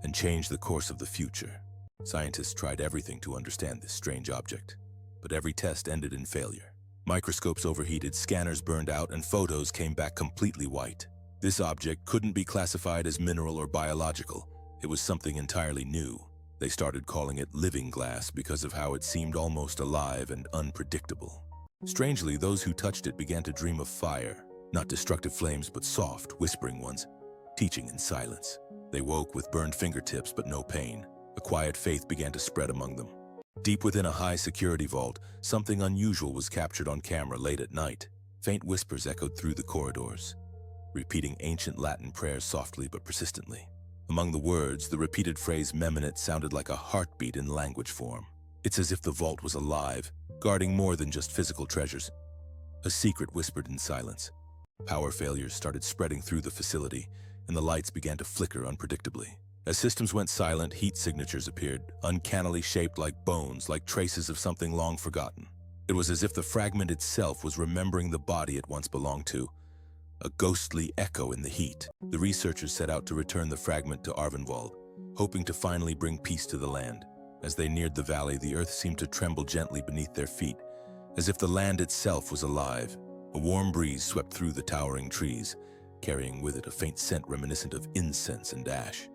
and change the course of the future. Scientists tried everything to understand this strange object, but every test ended in failure. Microscopes overheated, scanners burned out, and photos came back completely white. This object couldn't be classified as mineral or biological. It was something entirely new. They started calling it living glass because of how it seemed almost alive and unpredictable. Strangely, those who touched it began to dream of fire, not destructive flames, but soft, whispering ones, teaching in silence. They woke with burned fingertips, but no pain. A quiet faith began to spread among them. Deep within a high-security vault, something unusual was captured on camera late at night. Faint whispers echoed through the corridors, repeating ancient Latin prayers softly but persistently. Among the words, the repeated phrase "meminit" sounded like a heartbeat in language form. It's as if the vault was alive, guarding more than just physical treasures. A secret whispered in silence. Power failures started spreading through the facility, and the lights began to flicker unpredictably. As systems went silent, heat signatures appeared, uncannily shaped like bones, like traces of something long forgotten. It was as if the fragment itself was remembering the body it once belonged to, a ghostly echo in the heat. The researchers set out to return the fragment to Arvenwald, hoping to finally bring peace to the land. As they neared the valley, the earth seemed to tremble gently beneath their feet, as if the land itself was alive. A warm breeze swept through the towering trees, carrying with it a faint scent reminiscent of incense and ash.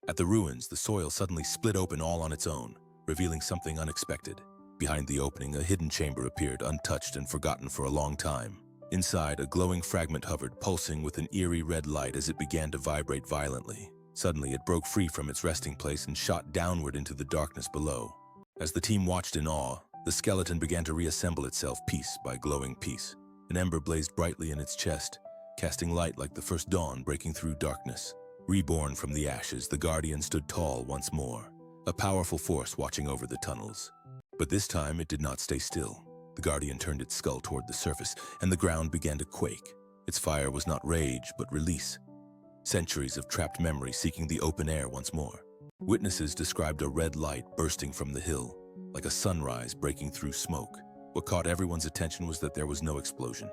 At the ruins, the soil suddenly split open all on its own, revealing something unexpected. Behind the opening, a hidden chamber appeared, untouched and forgotten for a long time. Inside, a glowing fragment hovered, pulsing with an eerie red light as it began to vibrate violently. Suddenly, it broke free from its resting place and shot downward into the darkness below. As the team watched in awe, the skeleton began to reassemble itself piece by glowing piece. An ember blazed brightly in its chest, casting light like the first dawn breaking through darkness. Reborn from the ashes, the Guardian stood tall once more, a powerful force watching over the tunnels. But this time, it did not stay still. The Guardian turned its skull toward the surface, and the ground began to quake. Its fire was not rage, but release. Centuries of trapped memory seeking the open air once more. Witnesses described a red light bursting from the hill, like a sunrise breaking through smoke. What caught everyone's attention was that there was no explosion,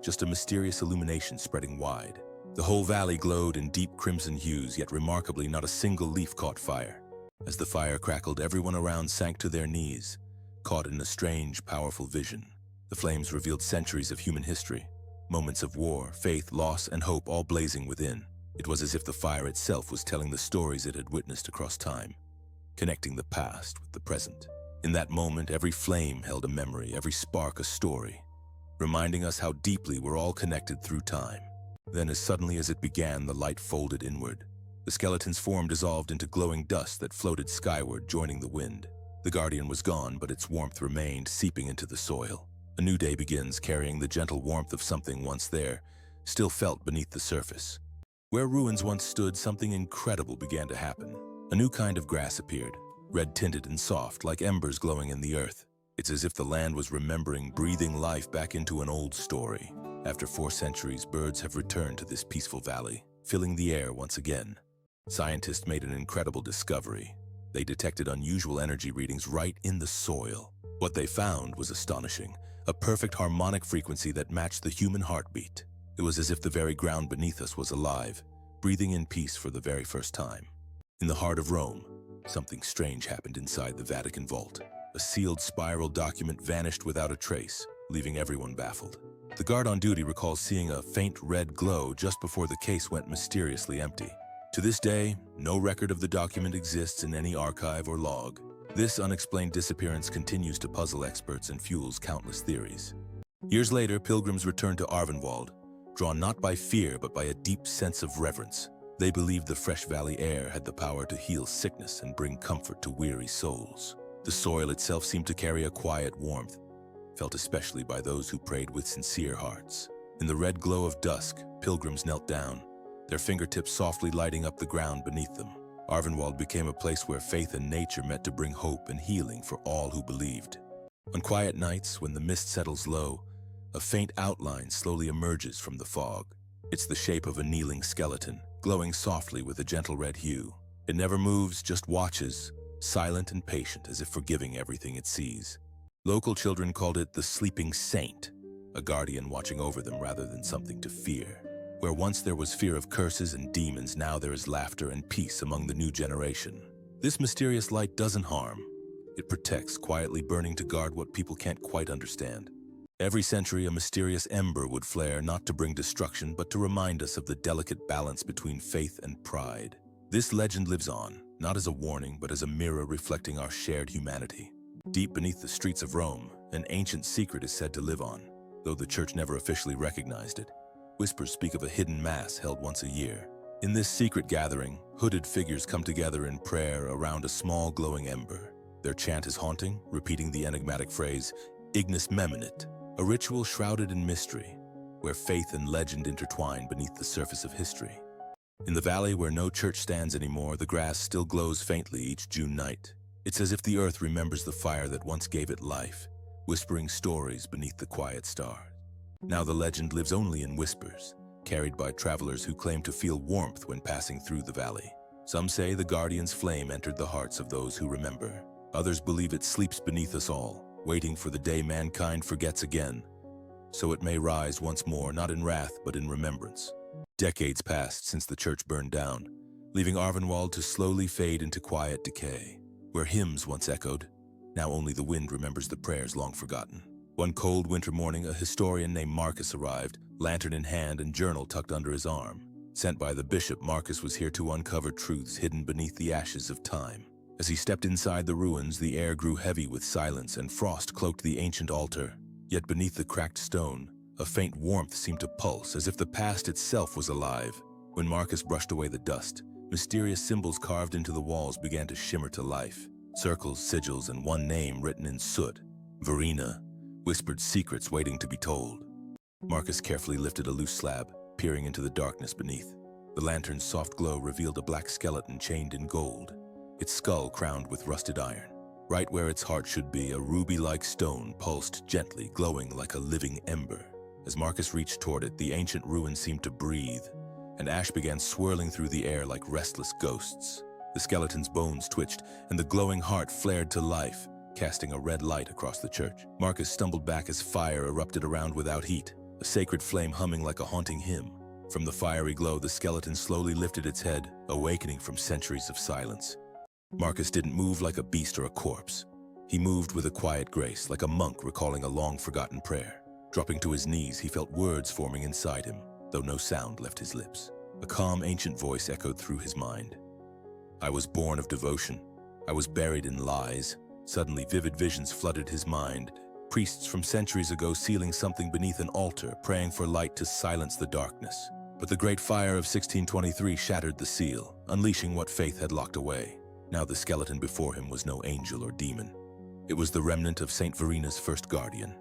just a mysterious illumination spreading wide. The whole valley glowed in deep crimson hues, yet remarkably not a single leaf caught fire. As the fire crackled, everyone around sank to their knees, caught in a strange, powerful vision. The flames revealed centuries of human history, moments of war, faith, loss, and hope all blazing within. It was as if the fire itself was telling the stories it had witnessed across time, connecting the past with the present. In that moment, every flame held a memory, every spark a story, reminding us how deeply we're all connected through time. Then, as suddenly as it began, the light folded inward. The skeleton's form dissolved into glowing dust that floated skyward, joining the wind. The guardian was gone, but its warmth remained, seeping into the soil. A new day begins, carrying the gentle warmth of something once there, still felt beneath the surface. Where ruins once stood, something incredible began to happen. A new kind of grass appeared, red-tinted and soft, like embers glowing in the earth. It's as if the land was remembering, breathing life back into an old story. After 4 centuries, birds have returned to this peaceful valley, filling the air once again. Scientists made an incredible discovery. They detected unusual energy readings right in the soil. What they found was astonishing, a perfect harmonic frequency that matched the human heartbeat. It was as if the very ground beneath us was alive, breathing in peace for the very first time. In the heart of Rome, something strange happened inside the Vatican vault. A sealed spiral document vanished without a trace, leaving everyone baffled. The guard on duty recalls seeing a faint red glow just before the case went mysteriously empty. To this day, no record of the document exists in any archive or log. This unexplained disappearance continues to puzzle experts and fuels countless theories. Years later, pilgrims returned to Arvenwald, drawn not by fear but by a deep sense of reverence. They believed the fresh valley air had the power to heal sickness and bring comfort to weary souls. The soil itself seemed to carry a quiet warmth, felt especially by those who prayed with sincere hearts. In the red glow of dusk, pilgrims knelt down, their fingertips softly lighting up the ground beneath them. Arvenwald became a place where faith and nature met to bring hope and healing for all who believed. On quiet nights, when the mist settles low, a faint outline slowly emerges from the fog. It's the shape of a kneeling skeleton, glowing softly with a gentle red hue. It never moves, just watches, silent and patient, as if forgiving everything it sees. Local children called it the sleeping saint, a guardian watching over them rather than something to fear. Where once there was fear of curses and demons, now there is laughter and peace among the new generation. This mysterious light doesn't harm. It protects, quietly burning to guard what people can't quite understand. Every century, a mysterious ember would flare, not to bring destruction, but to remind us of the delicate balance between faith and pride. This legend lives on, not as a warning, but as a mirror reflecting our shared humanity. Deep beneath the streets of Rome, an ancient secret is said to live on, though the church never officially recognized it. Whispers speak of a hidden mass held once a year. In this secret gathering, hooded figures come together in prayer around a small glowing ember. Their chant is haunting, repeating the enigmatic phrase, Ignis Meminit, a ritual shrouded in mystery, where faith and legend intertwine beneath the surface of history. In the valley where no church stands anymore, the grass still glows faintly each June night. It's as if the earth remembers the fire that once gave it life, whispering stories beneath the quiet stars. Now the legend lives only in whispers, carried by travelers who claim to feel warmth when passing through the valley. Some say the guardian's flame entered the hearts of those who remember. Others believe it sleeps beneath us all, waiting for the day mankind forgets again, so it may rise once more, not in wrath but in remembrance. Decades passed since the church burned down, leaving Arvenwald to slowly fade into quiet decay. Where hymns once echoed, now only the wind remembers the prayers long forgotten. One cold winter morning, a historian named Marcus arrived, lantern in hand and journal tucked under his arm. Sent by the bishop, Marcus was here to uncover truths hidden beneath the ashes of time. As he stepped inside the ruins, the air grew heavy with silence and frost cloaked the ancient altar. Yet beneath the cracked stone, a faint warmth seemed to pulse, as if the past itself was alive. When Marcus brushed away the dust, mysterious symbols carved into the walls began to shimmer to life. Circles, sigils, and one name written in soot, Verena, whispered secrets waiting to be told. Marcus carefully lifted a loose slab, peering into the darkness beneath. The lantern's soft glow revealed a black skeleton chained in gold, its skull crowned with rusted iron. Right where its heart should be, a ruby-like stone pulsed gently, glowing like a living ember. As Marcus reached toward it, the ancient ruin seemed to breathe, and ash began swirling through the air like restless ghosts. The skeleton's bones twitched, and the glowing heart flared to life, casting a red light across the church. Marcus stumbled back as fire erupted around without heat, a sacred flame humming like a haunting hymn. From the fiery glow, the skeleton slowly lifted its head, awakening from centuries of silence. Marcus didn't move like a beast or a corpse. He moved with a quiet grace, like a monk recalling a long-forgotten prayer. Dropping to his knees, he felt words forming inside him, though no sound left his lips. A calm, ancient voice echoed through his mind. I was born of devotion. I was buried in lies. Suddenly, vivid visions flooded his mind. Priests from centuries ago sealing something beneath an altar, praying for light to silence the darkness. But the great fire of 1623 shattered the seal, unleashing what faith had locked away. Now the skeleton before him was no angel or demon. It was the remnant of Saint Verena's first guardian.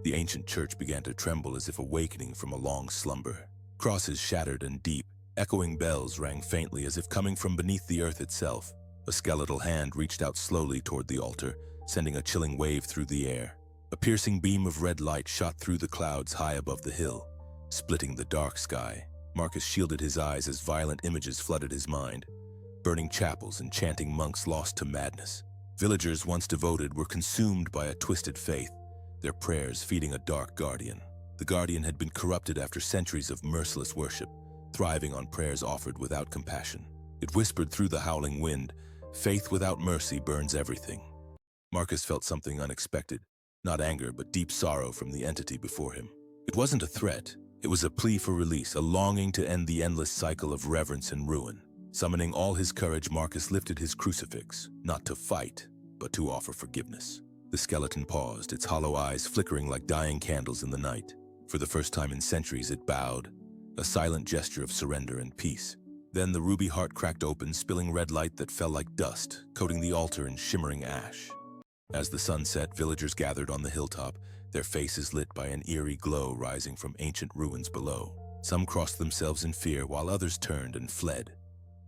The ancient church began to tremble as if awakening from a long slumber. Crosses shattered and deep, echoing bells rang faintly as if coming from beneath the earth itself. A skeletal hand reached out slowly toward the altar, sending a chilling wave through the air. A piercing beam of red light shot through the clouds high above the hill, splitting the dark sky. Marcus shielded his eyes as violent images flooded his mind. Burning chapels and chanting monks lost to madness. Villagers once devoted were consumed by a twisted faith, their prayers feeding a dark guardian. The guardian had been corrupted after centuries of merciless worship, thriving on prayers offered without compassion. It whispered through the howling wind, faith without mercy burns everything. Marcus felt something unexpected, not anger but deep sorrow from the entity before him. It wasn't a threat, it was a plea for release, a longing to end the endless cycle of reverence and ruin. Summoning all his courage, Marcus lifted his crucifix, not to fight, but to offer forgiveness. The skeleton paused, its hollow eyes flickering like dying candles in the night. For the first time in centuries, it bowed, a silent gesture of surrender and peace. Then the ruby heart cracked open, spilling red light that fell like dust, coating the altar in shimmering ash. As the sun set, villagers gathered on the hilltop, their faces lit by an eerie glow rising from ancient ruins below. Some crossed themselves in fear, while others turned and fled,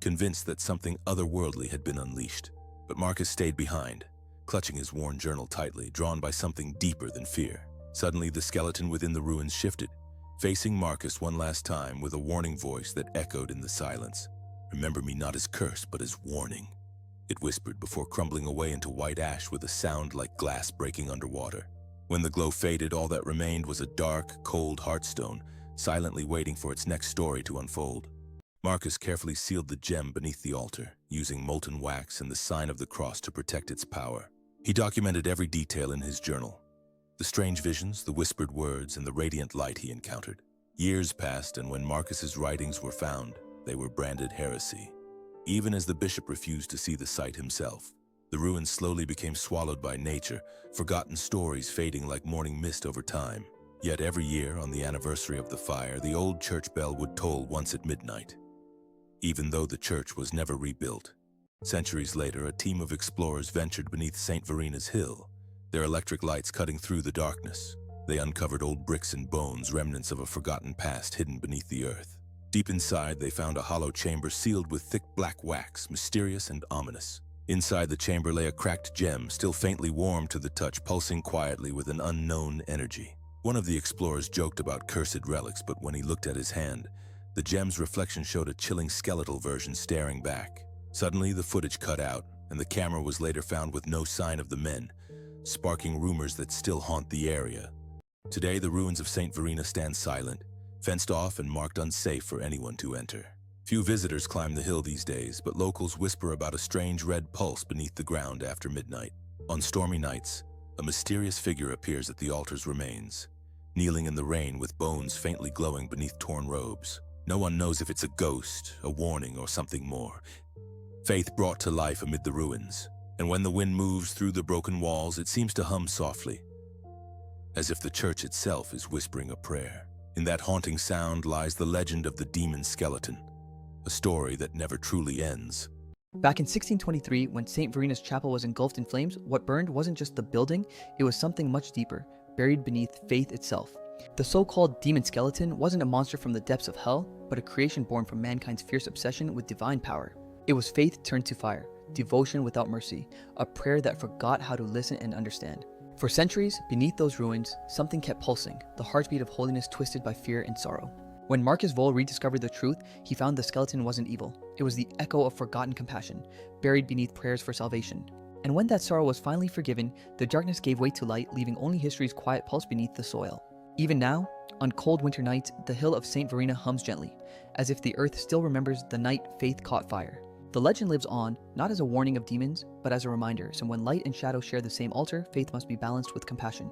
convinced that something otherworldly had been unleashed. But Marcus stayed behind, clutching his worn journal tightly, drawn by something deeper than fear. Suddenly, the skeleton within the ruins shifted, facing Marcus one last time with a warning voice that echoed in the silence. Remember me not as curse, but as warning, it whispered before crumbling away into white ash with a sound like glass breaking underwater. When the glow faded, all that remained was a dark, cold heartstone, silently waiting for its next story to unfold. Marcus carefully sealed the gem beneath the altar, using molten wax and the sign of the cross to protect its power. He documented every detail in his journal, the strange visions, the whispered words, and the radiant light he encountered. Years passed, and when Marcus's writings were found, they were branded heresy. Even as the bishop refused to see the site himself, the ruins slowly became swallowed by nature, forgotten stories fading like morning mist over time. Yet every year, on the anniversary of the fire, the old church bell would toll once at midnight. Even though the church was never rebuilt. Centuries later, a team of explorers ventured beneath St. Verena's hill, their electric lights cutting through the darkness. They uncovered old bricks and bones, remnants of a forgotten past hidden beneath the earth. Deep inside, they found a hollow chamber sealed with thick black wax, mysterious and ominous. Inside the chamber lay a cracked gem, still faintly warm to the touch, pulsing quietly with an unknown energy. One of the explorers joked about cursed relics, but when he looked at his hand, the gem's reflection showed a chilling skeletal version staring back. Suddenly, the footage cut out, and the camera was later found with no sign of the men, sparking rumors that still haunt the area. Today, the ruins of St. Verena stand silent, fenced off and marked unsafe for anyone to enter. Few visitors climb the hill these days, but locals whisper about a strange red pulse beneath the ground after midnight. On stormy nights, a mysterious figure appears at the altar's remains, kneeling in the rain with bones faintly glowing beneath torn robes. No one knows if it's a ghost, a warning, or something more. Faith brought to life amid the ruins, and when the wind moves through the broken walls, it seems to hum softly, as if the church itself is whispering a prayer. In that haunting sound lies the legend of the demon skeleton, a story that never truly ends. Back in 1623, when St. Verena's chapel was engulfed in flames, what burned wasn't just the building, it was something much deeper, buried beneath faith itself. The so-called demon skeleton wasn't a monster from the depths of hell, but a creation born from mankind's fierce obsession with divine power. It was faith turned to fire, devotion without mercy, a prayer that forgot how to listen and understand. For centuries, beneath those ruins, something kept pulsing, the heartbeat of holiness twisted by fear and sorrow. When Marcus Vole rediscovered the truth, he found the skeleton wasn't evil. It was the echo of forgotten compassion, buried beneath prayers for salvation. And when that sorrow was finally forgiven, the darkness gave way to light, leaving only history's quiet pulse beneath the soil. Even now, on cold winter nights, the hill of St. Verena hums gently, as if the earth still remembers the night faith caught fire. The legend lives on, not as a warning of demons, but as a reminder, so when light and shadow share the same altar, faith must be balanced with compassion.